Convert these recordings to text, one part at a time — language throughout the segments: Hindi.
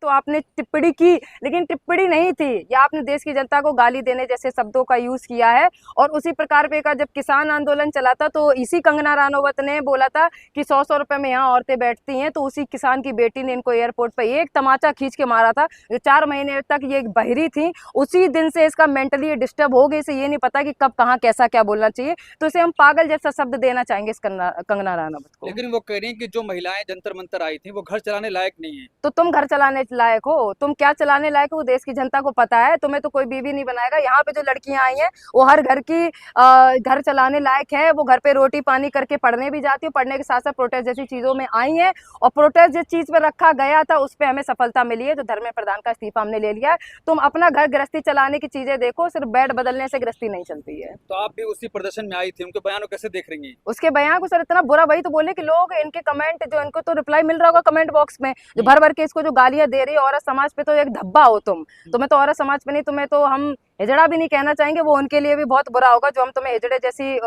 तो आपने टिप्पणी की, लेकिन टिप्पणी नहीं थी, या आपने देश की जनता को गाली देने जैसे शब्दों का यूज किया है। और उसी प्रकार पे का जब किसान आंदोलन चला था तो इसी कंगना रनौत ने बोला था कि 100-100 रुपए में यहाँ औरतें बैठती हैं, तो उसी किसान की बेटी ने इनको एयरपोर्ट पर एक तमाचा खींच के मारा था। जो 4 महीने तक ये बहिरी थी, उसी दिन से इसका मेंटली डिस्टर्ब हो गई, इसे ये नहीं पता कि कब कहाँ कैसा क्या बोलना चाहिए, तो इसे हम पागल जैसा शब्द देना चाहेंगे इस कंगना रनौत को। लेकिन वो कह रही हैं कि जो महिलाएं जंतर मंतर आई थी वो घर चलाने लायक नहीं है। तो तुम घर चलाने लायक हो? तुम क्या चलाने लायक हो देश की जनता को पता है। तुम्हें तो कोई बीवी नहीं बनाएगा। यहाँ पे जो लड़कियां आई हैं वो हर घर की घर चलाने लायक है। वो घर पे रोटी पानी करके पढ़ने भी जाती है, पढ़ने के साथ साथ प्रोटेस्ट जैसी चीजों में आई हैं। और प्रोटेस्ट जिस चीज पर रखा गया था उस पर हमें सफलता मिली है, जो धर्मेंद्र प्रधान का इस्तीफा हमने ले लिया है। तुम अपना घर गृहस्थी चलाने की चीजें देखो, सिर्फ बेड बदलने से गृहस्थी नहीं चलती है। तो आप भी उसी प्रदर्शन में आई थी, उनके बयान को कैसे देख रही हैं? उसके बयान को सर इतना बुरा, वही तो बोले कि लोग इनके कमेंट, जो इनको तो रिप्लाई मिल रहा होगा कमेंट बॉक्स में, जो भर भर के इसको जो गालियां दे रही है। औरत समाज पे तो एक धब्बा हो तुम्हें तो औरत समाज पे नहीं, तुम्हें तो हम हिजड़ा भी नहीं कहना चाहेंगे, वो उनके लिए भी बहुत बुरा होगा जो हम तुम्हें हिजड़े जैसी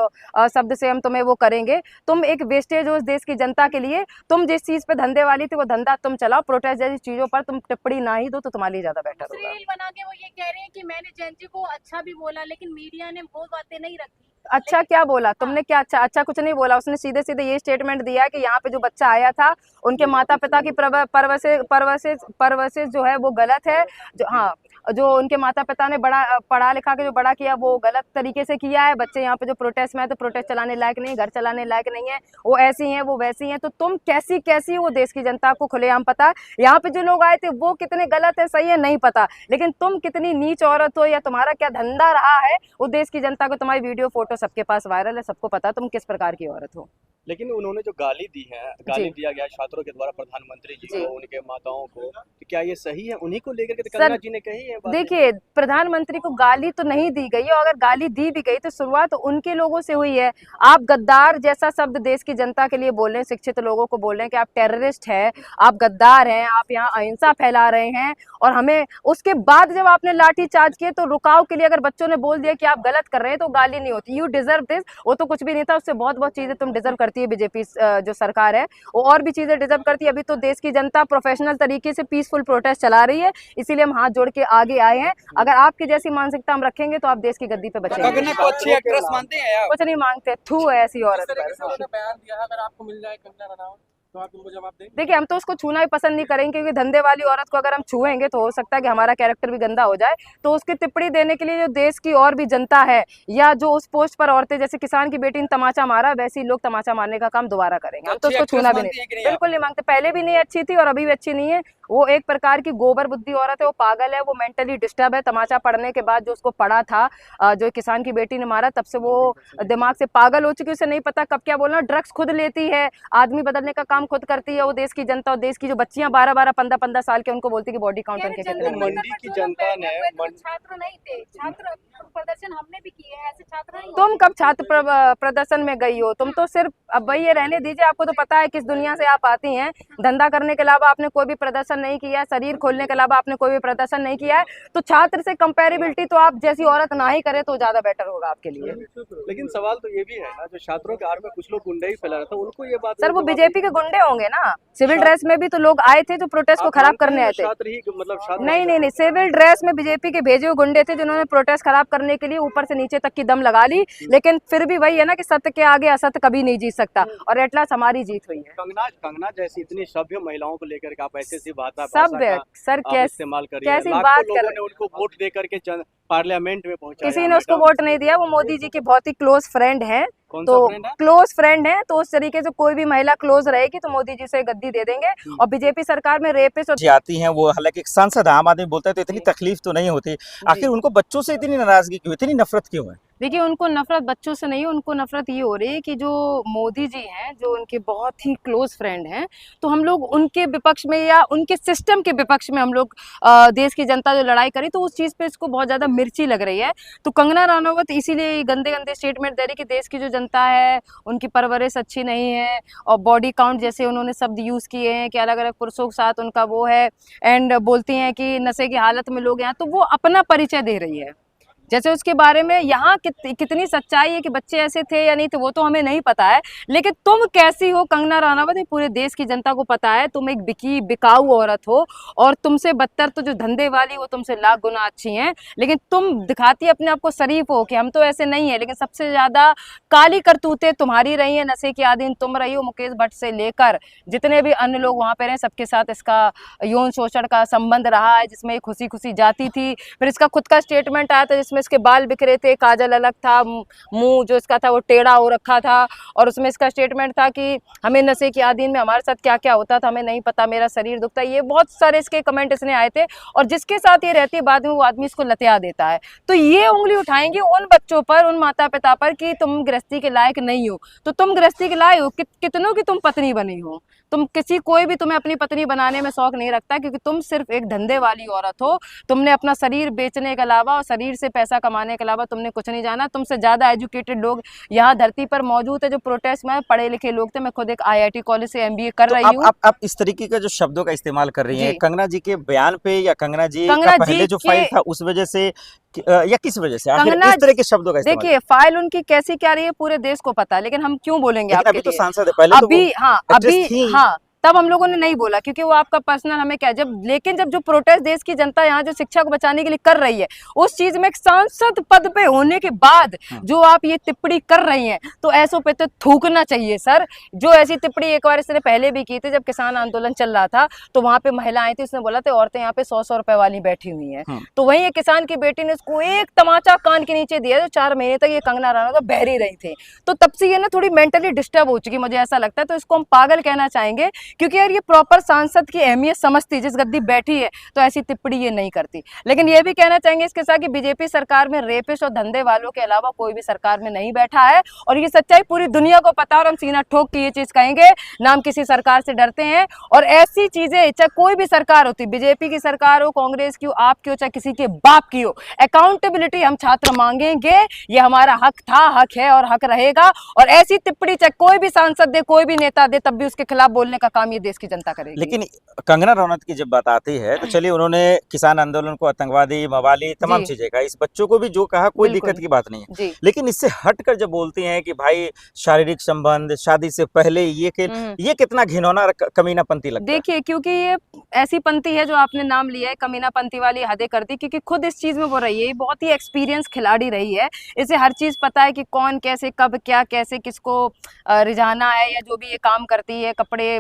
शब्द से हम तुम्हें वो करेंगे। तुम एक वेस्टेज हो इस देश की जनता के लिए। तुम जिस चीज पे धंधे वाली थी वो धंधा तुम चलाओ, प्रोटेस्ट जैसी चीजों पर तुम टिप्पणी ना ही दो तो तुम्हारे लिए ज्यादा बेटर होगा। रील बना के वो ये कह रहे हैं कि मैंने जयंती को अच्छा भी बोला, लेकिन मीडिया ने वो बातें नहीं रखी। अच्छा क्या बोला तुमने? क्या अच्छा? अच्छा कुछ नहीं बोला। उसने सीधे सीधे ये स्टेटमेंट दिया है कि यहाँ पे जो बच्चा आया था उनके माता पिता की परवरिश जो है वो गलत है। जो हाँ, जो उनके माता पिता ने बड़ा पढ़ा लिखा के जो बड़ा किया वो गलत तरीके से किया है। बच्चे यहाँ पे जो प्रोटेस्ट में है तो प्रोटेस्ट चलाने लायक नहीं, घर चलाने लायक नहीं है। वो ऐसी हैं, वो वैसी हैं। तो तुम कैसी कैसी वो देश की जनता को खुलेआम पता। यहाँ पे जो लोग आए थे वो कितने गलत है सही है नहीं पता, लेकिन तुम कितनी नीच औरत हो या तुम्हारा क्या धंधा रहा है वो देश की जनता को, तुम्हारी वीडियो फोटो सबके पास वायरल है, सबको पता तुम किस प्रकार की औरत हो। लेकिन उन्होंने जो गाली दी है, गाली दिया गया छात्रों के द्वारा प्रधानमंत्री जी को, उनके माताओं को, तो क्या ये सही है? उन्हीं को लेकर के कंगना जी ने कही है बात? देखिए, प्रधानमंत्री को गाली तो नहीं दी गई है, और अगर गाली दी भी गई तो शुरुआत उनके लोगों से हुई है। आप गद्दार जैसा शब्द देश की जनता के लिए बोल रहे हैं, शिक्षित लोगों को बोल रहे हैं कि आप टेररिस्ट हैं, आप गद्दार हैं, आप यहाँ अहिंसा फैला रहे हैं। और हमें उसके बाद जब आपने लाठी चार्ज किए तो रुकाव के लिए अगर बच्चों ने बोल दिया कि आप गलत कर रहे हैं तो गाली नहीं होती। You deserve this. वो तो कुछ भी नहीं था, उससे बहुत चीजें तुम डिजर्व करती है। बीजेपी जो सरकार है वो और भी चीजें डिजर्व करती है। अभी तो देश की जनता प्रोफेशनल तरीके से पीसफुल प्रोटेस्ट चला रही है, इसीलिए हम हाथ जोड़ के आगे आए हैं। अगर आपकी जैसी मानसिकता हम रखेंगे तो आप देश की गद्दी पे बचेंगे। कंगना को अच्छी एक्ट्रेस मानते हैं आप? कुछ नहीं मांगते, थू है ऐसी औरत पर। बयान दिया, अगर आपको मिल जाए कंगना रनौत तो आप उनको जवाब देंगे? देखिए, हम तो उसको छूना ही पसंद नहीं करेंगे, क्योंकि धंधे वाली औरत को अगर हम छुएंगे तो हो सकता है कि हमारा कैरेक्टर भी गंदा हो जाए। तो उसकी टिप्पणी देने के लिए जो देश की और भी जनता है, या जो उस पोस्ट पर औरतें, जैसे किसान की बेटी ने तमाचा मारा, वैसे ही लोग तमाचा मारने का काम दोबारा करेंगे। हम तो उसको छूना भी नहीं, बिल्कुल नहीं मांगते। पहले भी नहीं अच्छी थी और अभी भी अच्छी नहीं है। वो एक प्रकार की गोबर बुद्धि औरत है, वो पागल है, वो मेंटली डिस्टर्ब है। तमाचा पढ़ने के बाद जो उसको पढ़ा था, जो किसान की बेटी ने मारा, तब से वो दिमाग से पागल हो चुकी है। उसे नहीं पता कब क्या बोलना। ड्रग्स खुद लेती है, आदमी बदलने का काम खुद करती है। वो देश की जनता और देश की जो बच्चियां 12-12, 15-15 साल के, उनको बोलती कि बॉडी काउंट उनके कितने। मंडी की जनता ने छात्र नहीं थे, छात्र प्रदर्शन हमने भी किए हैं, ऐसे छात्र नहीं। तुम कब छात्र प्रदर्शन में गई हो? तुम तो सिर्फ, अब भाई ये रहने दीजिए, आपको तो पता है किस दुनिया से आप आती हैं। धंधा करने के अलावा आपने कोई भी प्रदर्शन नहीं किया है, शरीर खोलने के अलावा आपने कोई भी प्रदर्शन नहीं किया है। तो छात्र से कंपेरेबिलिटी तो आप जैसी औरत ना ही करे तो ज्यादा बेटर होगा आपके लिए। लेकिन सवाल तो ये भी है ना, जो छात्रों के आड़ में कुछ लोग गुंडे ही फैला रहा था, उनको ये बात सर वो बीजेपी के गुंडे होंगे ना। सिविल ड्रेस में भी तो लोग आए थे जो प्रोटेस्ट को खराब करने आए थे। छात्र ही मतलब नहीं, सिविल ड्रेस में बीजेपी के भेजे हुए गुंडे थे जिन्होंने प्रोटेस्ट खराब करने के लिए ऊपर से नीचे तक की दम लगा ली। लेकिन फिर भी वही है ना कि सत्य के आगे असत्य कभी नहीं जीत सकता, और एटलास हमारी जीत हुई है। कंगना जैसी इतनी सभ्य महिलाओं को लेकर के आप ऐसी बात सभ्य सर इस्तेमाल करिए, कैसी बात कर रहे हैं? उनको वोट दे करके पार्लियामेंट में पहुंचाया, किसी ने उसको वोट नहीं दिया। वो मोदी जी के बहुत ही क्लोज फ्रेंड है। तो क्लोज फ्रेंड है, तो उस तरीके से कोई भी महिला क्लोज रहेगी तो मोदी जी से गद्दी दे देंगे। और बीजेपी सरकार में रेपिस्ट और आती हैं वो, हालांकि सांसद आम आदमी बोलता है तो इतनी तकलीफ तो नहीं होती। आखिर उनको बच्चों से इतनी नाराजगी क्यों, इतनी नफरत क्यों है? देखिए, उनको नफरत बच्चों से नहीं, उनको नफरत ये हो रही है कि जो मोदी जी हैं, जो उनके बहुत ही क्लोज फ्रेंड हैं, तो हम लोग उनके विपक्ष में या उनके सिस्टम के विपक्ष में हम लोग देश की जनता जो लड़ाई करी, तो उस चीज़ पे इसको बहुत ज़्यादा मिर्ची लग रही है। तो कंगना रनौत इसीलिए गंदे गंदे स्टेटमेंट दे रही कि देश की जो जनता है उनकी परवरिश अच्छी नहीं है, और बॉडी काउंट जैसे उन्होंने शब्द यूज़ किए हैं कि अलग अलग पुरुषों के साथ उनका वो है, एंड बोलती हैं कि नशे की हालत में लोग हैं। तो वो अपना परिचय दे रही है। जैसे उसके बारे में यहाँ कितनी सच्चाई है कि बच्चे ऐसे थे या नहीं थे वो तो हमें नहीं पता है, लेकिन तुम कैसी हो कंगना रनावत, पूरे देश की जनता को पता है। तुम एक बिकाऊ औरत हो और तुमसे बदतर तो जो धंधे वाली वो तुमसे लाख गुना अच्छी हैं, लेकिन तुम दिखाती अपने आप को शरीफ हो कि हम तो ऐसे नहीं है, लेकिन सबसे ज्यादा काली करतूतें तुम्हारी रही है, नशे की आदीन तुम रही हो। मुकेश भट्ट से लेकर जितने भी अन्य लोग वहाँ पे रहे सबके साथ इसका यौन शोषण का संबंध रहा है, जिसमें खुशी खुशी जाती थी। फिर इसका खुद का स्टेटमेंट आया था जिसमें इसके बाल बिखरे थे, काजल अलग था, मुंह जो इसका था वो टेढ़ा हो रखा था, और उसमें इसका स्टेटमेंट था कि हमें नशे की आदीन में हमारे साथ क्या क्या होता था हमें नहीं पता, मेरा शरीर दुखता है। ये बहुत सारे इसके कमेंट इसने आए थे, और जिसके साथ ये रहती है बाद में वो आदमी इसको लतिया देता है। तो ये उंगली उठाएंगे उन बच्चों पर, उन माता पिता पर कि तुम गृहस्थी के लायक नहीं हो। तो तुम गृहस्थी के लायक हो, कितनों की तुम पत्नी बनी हो। तुम कोई भी तुम्हें अपनी पत्नी बनाने में शौक नहीं रखता, क्योंकि तुम सिर्फ एक धंधे वाली औरत हो। तुमने अपना शरीर बेचने के अलावा और शरीर से पैसा कमाने के अलावा तुमने कुछ नहीं जाना। तुमसे ज्यादा एजुकेटेड लोग यहाँ धरती पर मौजूद है जो प्रोटेस्ट में पढ़े लिखे लोग थे। मैं खुद एक IIT कॉलेज से MBA कर रही हूँ। आप इस तरीके का जो शब्दों का इस्तेमाल कर रही हैं जी। कंगना जी के बयान पे, या कंगना जी कंगना का पहले जी जो फाइल था उस वजह से, या किस वजह से आखिर कंगना इस तरह के शब्दों का इस्तेमाल? देखिए फाइल उनकी कैसी क्या रही है पूरे देश को पता है, लेकिन हम क्यों बोलेंगे लेकिन आपके अभी तो लिए? सांसद है, पहले तो अभी वो हाँ एक्ट्रेस थी। हाँ तब हम लोगों ने नहीं बोला क्योंकि वो आपका पर्सनल हमें क्या जब, लेकिन जब जो प्रोटेस्ट देश की जनता यहाँ जो शिक्षा को बचाने के लिए कर रही है, उस चीज में एक सांसद पद पे होने के बाद जो आप ये टिप्पणी कर रही हैं, तो ऐसों पे तो थूकना चाहिए सर। जो ऐसी टिप्पणी एक बार इसने पहले भी की थी जब किसान आंदोलन चल रहा था, तो वहां पे महिलाएं थी, उसने बोला था औरतें यहाँ पे 100-100 रुपए वाली बैठी हुई हैं। तो वहीं एक किसान की बेटी ने उसको एक तमाचा कान के नीचे दिया, जो 4 महीने तक ये कंगना रनावत बहरी रही थी। तो तब से ये ना थोड़ी मेंटली डिस्टर्ब हो चुकी, मुझे ऐसा लगता है। तो इसको हम पागल कहना चाहेंगे, क्योंकि यार ये प्रॉपर सांसद की अहमियत समझती, जिस गद्दी बैठी है तो ऐसी टिप्पणी ये नहीं करती। लेकिन ये भी कहना चाहेंगे इसके साथ कि बीजेपी सरकार में रेपिस्ट और धंधे वालों के अलावा कोई भी सरकार में नहीं बैठा है, और ये सच्चाई पूरी दुनिया को पता है। और हम सीना ठोक के ये चीज कहेंगे, ना हम किसी सरकार से डरते हैं। और ऐसी चीजें चाहे कोई भी सरकार होती, बीजेपी की सरकार हो, कांग्रेस की हो, आपकी हो, चाहे किसी के बाप की हो, अकाउंटेबिलिटी हम छात्र मांगेंगे। ये हमारा हक था, हक है और हक रहेगा। और ऐसी टिप्पणी चाहे कोई भी सांसद दे, कोई भी नेता दे, तब भी उसके खिलाफ बोलने का काम ये देश की जनता करेगी। लेकिन कंगना रनावत की जब बात आती है तो चलिए उन्होंने किसान आंदोलन को आतंकवादी, मवाली, तमाम चीजें कहा, इस बच्चों को भी जो कहा कोई दिक्कत की बात नहीं है। लेकिन इससे हटकर जब बोलती हैं कि भाई शारीरिक संबंध शादी से पहले, ये कितना घिनौना कमीनापंती लगता है। देखिए क्योंकि ये ऐसी पंथी है जो आपने नाम लिया है, कमीनापंथी वाली हदें करती, क्योंकि खुद इस चीज में वो रही है, बहुत ही एक्सपीरियंस खिलाड़ी रही है। इसे हर चीज पता है कि कौन कैसे कब क्या कैसे किसको रिझाना है, या जो भी ये काम करती है, कपड़े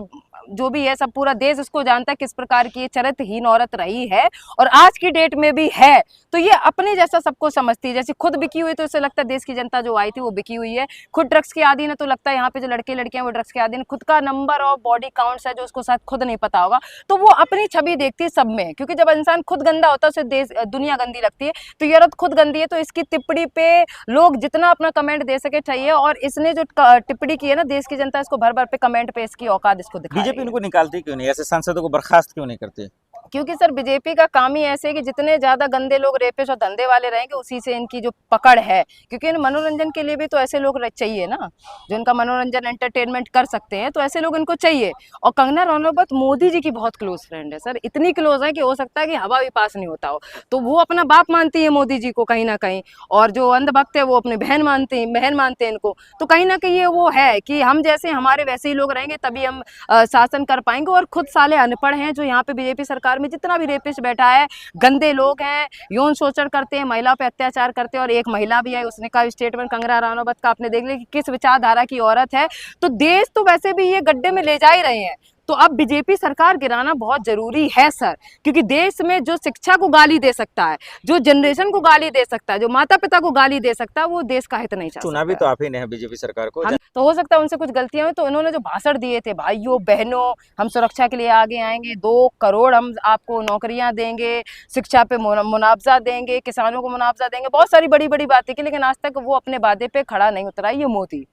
जो भी है सब पूरा देश उसको जानता है किस प्रकार की ये चरित्रहीन औरत रही है, और आज की डेट में भी है। तो ये अपने जैसा सबको समझती है, जैसे खुद बिकी हुई, तो इसे लगता है देश की जनता जो आई थी वो बिकी हुई है। खुद ड्रग्स की आदीन है, तो लगता है यहाँ पे जो लड़के लड़कियां वो ड्रग्स के आदीन। खुद का नंबर ऑफ बॉडी काउंट्स है जो उसको शायद खुद नहीं पता होगा, तो वो अपनी छवि देखती है सब में। क्योंकि जब इंसान खुद गंदा होता है उसे देश दुनिया गंदी लगती है, तो ये औरत खुद गंदी है। तो इसकी टिप्पणी पे लोग जितना अपना कमेंट दे सके चाहिए, और इसने जो टिप्पणी की है ना, देश की जनता इसको भर भर पे कमेंट पे इसकी औकात इसको दिखा रही है। बीजेपी इनको निकालती क्यों नहीं, ऐसे सांसदों को बर्खास्त क्यों नहीं करती? क्योंकि सर बीजेपी का काम ही ऐसे है कि जितने ज्यादा गंदे लोग रेपिस्ट और धंधे वाले रहेंगे, उसी से इनकी जो पकड़ है। क्योंकि मनोरंजन के लिए भी तो ऐसे लोग चाहिए ना, जो इनका मनोरंजन एंटरटेनमेंट कर सकते हैं, तो ऐसे लोग इनको चाहिए। और कंगना रनावत मोदी जी की बहुत क्लोज फ्रेंड है सर, इतनी क्लोज है कि हो सकता है कि हवा भी पास नहीं होता हो। तो वो अपना बाप मानती है मोदी जी को कहीं ना कहीं, और जो अंधभक्त है वो अपनी बहन मानते हैं इनको। तो कहीं ना कहीं ये वो है कि हम जैसे हमारे वैसे ही लोग रहेंगे तभी हम शासन कर पाएंगे। और खुद साले अनपढ़ हैं जो यहाँ पे बीजेपी सरकार में जितना भी रेपिस्ट बैठा है, गंदे लोग हैं, यौन शोषण करते हैं, महिला पे अत्याचार करते हैं। और एक महिला भी है, उसने कहा स्टेटमेंट कंगना रनावत का, आपने देख लिया कि किस विचारधारा की औरत है। तो देश तो वैसे भी ये गड्ढे में ले जा ही रहे हैं, तो अब बीजेपी सरकार गिराना बहुत जरूरी है सर। क्योंकि देश में जो शिक्षा को गाली दे सकता है, जो जनरेशन को गाली दे सकता है, जो माता पिता को गाली दे सकता है, वो देश का हित नहीं चाहता। चुना भी तो आप ही ने है बीजेपी सरकार को। तो हो सकता है उनसे कुछ गलतियां हुई। तो उन्होंने जो भाषण दिए थे, भाइयों बहनों हम सुरक्षा के लिए आगे आएंगे, 2 करोड़ हम आपको नौकरियां देंगे, शिक्षा पे मुआवजा देंगे, किसानों को मुआवजा देंगे, बहुत सारी बड़ी बड़ी बातें की, लेकिन आज तक वो अपने वादे पे खड़ा नहीं उतरा ये मोदी।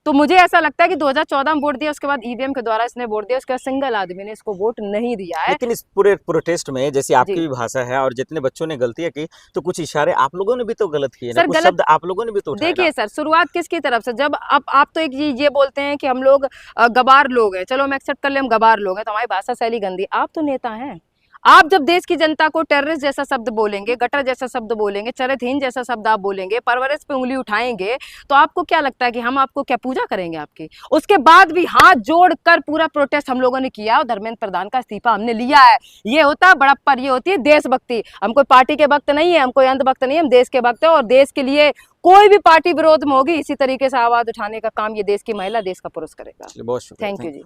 तो मुझे ऐसा लगता है कि 2014 में वोट दिया, उसके बाद ईवीएम के द्वारा इसने वोट दिया, उसके बाद सिंगल आदमी ने इसको वोट नहीं दिया है। लेकिन इस पूरे प्रोटेस्ट में जैसे आपकी भी भाषा है और जितने बच्चों ने गलतियां की, तो कुछ इशारे आप लोगों ने भी तो गलत किए ना, कुछ शब्द आप लोगों ने भी तो उठाए। देखिए सर, शुरुआत किसकी तरफ से, जब आप तो एक ये बोलते हैं कि हम लोग गवार लोग हैं, चलो हम एक्सेप्ट कर ले हम गवार लोग हैं, तो हमारी भाषा शैली गंदी। आप तो नेता हैं, आप जब देश की जनता को टेररिस्ट जैसा शब्द बोलेंगे, गटर जैसा शब्द बोलेंगे, चरित्रहीन जैसा शब्द आप बोलेंगे, परवरिश पे उंगली उठाएंगे, तो आपको क्या लगता है कि हम आपको क्या पूजा करेंगे आपकी? उसके बाद भी हाथ जोड़कर पूरा प्रोटेस्ट हम लोगों ने किया और धर्मेंद्र प्रधान का इस्तीफा हमने लिया है। ये होता है बड़प्पन, ये होती है देशभक्ति। हम कोई पार्टी के वक्त नहीं है, हम कोई अंधभक्त नहीं है, हम देश के वक्त है और देश के लिए कोई भी पार्टी विरोध में होगी इसी तरीके से आवाज उठाने का काम ये देश की महिला, देश का पुरुष करेगा। बहुत शुक्रिया, थैंक यू जी।